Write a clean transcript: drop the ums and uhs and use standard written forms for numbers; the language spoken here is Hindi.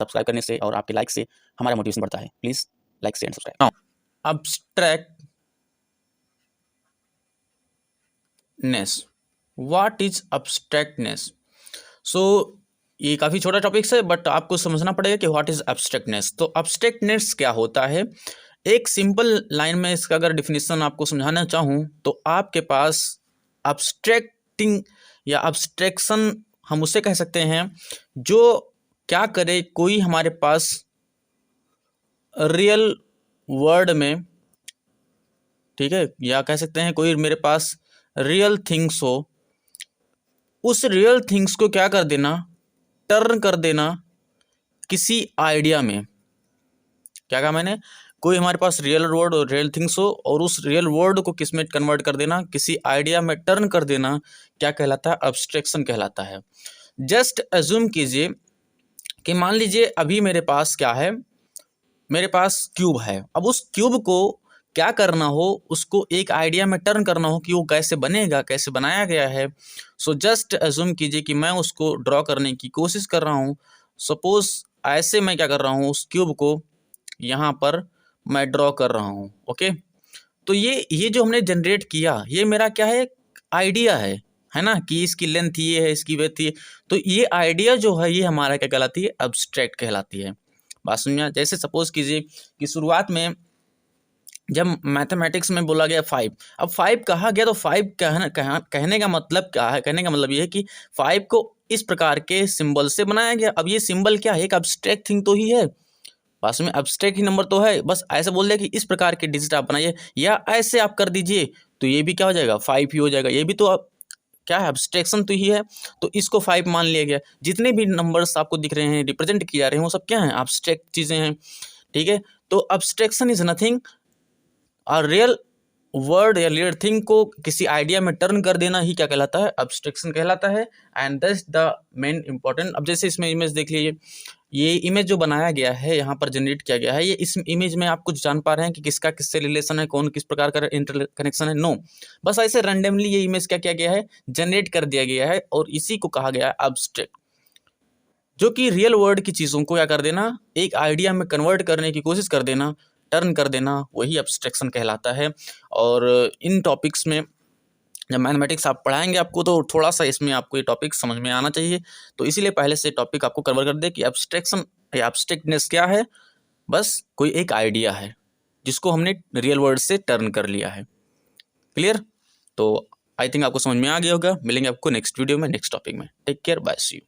सब्सक्राइब करने से और आपके लाइक से हमारा मोटिवेशन बढ़ता है। Please like share and subscribe. Now abstractness, what is abstractness? So ये काफ़ी छोटा टॉपिक्स है, बट आपको समझना पड़ेगा कि व्हाट इज अब्स्ट्रैक्टनेस। तो अब्स्ट्रैक्टनेस क्या होता है? एक सिंपल लाइन में इसका अगर डिफिनीशन आपको समझाना चाहूँ तो आपके पास अब्स्ट्रैक्टिंग या अब्स्ट्रैक्शन हम उसे कह सकते हैं जो क्या करे, कोई हमारे पास रियल वर्ड में, ठीक है, या कह सकते हैं कोई मेरे पास रियल थिंग्स हो, उस रियल थिंग्स को क्या कर देना, टर्न कर देना किसी आइडिया में। क्या कहा मैंने? कोई हमारे पास रियल वर्ड और रियल थिंग्स हो और उस रियल वर्ड को किस में कन्वर्ट कर देना, किसी आइडिया में टर्न कर देना, क्या कहलाता है? अब्स्ट्रैक्शन कहलाता है। जस्ट अज्यूम कीजिए कि मान लीजिए अभी मेरे पास क्या है, मेरे पास क्यूब है। अब उस क्यूब को क्या करना हो, उसको एक आइडिया में टर्न करना हो कि वो कैसे बनेगा, कैसे बनाया गया है। सो जस्ट अज्यूम कीजिए कि मैं उसको ड्रॉ करने की कोशिश कर रहा हूँ। सपोज ऐसे मैं क्या कर रहा हूँ, उस क्यूब को यहाँ पर मैं ड्रॉ कर रहा हूँ। ओके, तो ये जो हमने जनरेट किया, ये मेरा क्या है? आइडिया है ना, कि इसकी लेंथ ये है, इसकी विड्थ ये। तो ये आइडिया जो है ये हमारा क्या कहलाती है? अब्स्ट्रैक्ट कहलाती है। बात समझिए। जैसे सपोज कीजिए कि शुरुआत में जब मैथमेटिक्स में बोला गया 5, अब 5 कहा गया तो 5 कहने का मतलब क्या है? कहने का मतलब ये है कि 5 को इस प्रकार के सिंबल से बनाया गया। अब ये सिंबल क्या है? एक अब्स्ट्रैक्ट थिंग तो ही है, वास्तव में अब्स्ट्रैक्ट ही नंबर तो है। बस ऐसे बोल दिया कि इस प्रकार के डिजिट आप बनाइए, या ऐसे आप कर दीजिए तो ये भी क्या हो जाएगा? 5 ही हो जाएगा। ये भी तो अब क्या है? अब्स्ट्रैक्शन तो ही है। तो इसको 5 मान लिया गया। जितने भी नंबर्स आपको दिख रहे हैं, रिप्रेजेंट किए जा रहे हैं, वो सब क्या हैं? अब्स्ट्रैक्ट चीज़ें हैं। ठीक है, तो अब्स्ट्रैक्शन इज नथिंग, और रियल वर्ड या रियल थिंग को किसी आइडिया में टर्न कर देना ही क्या कहलाता है? अब्स्ट्रैक्शन कहलाता है। And that's the main important. अब जैसे इसमें इमेज देख लीजिए, ये इमेज जो बनाया गया है, यहाँ पर जनरेट किया गया है, ये इस इमेज में आप कुछ जान पा रहे हैं कि किसका किससे रिलेशन है, कौन किस प्रकार का इंटर कनेक्शन है? नो, बस ऐसे रैंडमली ये इमेज क्या किया गया है? जनरेट कर दिया गया है, और इसी को कहा गया है अब्स्ट्रैक्ट, जो कि रियल वर्ल्ड की चीज़ों को क्या कर देना, एक आइडिया में कन्वर्ट करने की कोशिश कर देना, टर्न कर देना, वही अब्स्ट्रैक्शन कहलाता है। और इन टॉपिक्स में जब मैथमेटिक्स आप पढ़ाएंगे आपको, तो थोड़ा सा इसमें आपको ये टॉपिक समझ में आना चाहिए। तो इसीलिए पहले से टॉपिक आपको कवर कर दे कि अब्स्ट्रैक्शन या अब्स्ट्रैक्टनेस क्या है। बस कोई एक आइडिया है जिसको हमने रियल वर्ल्ड से टर्न कर लिया है। क्लियर? तो आई थिंक आपको समझ में आ गया होगा। मिलेंगे आपको नेक्स्ट वीडियो में, नेक्स्ट टॉपिक में। Take care, bye, see you.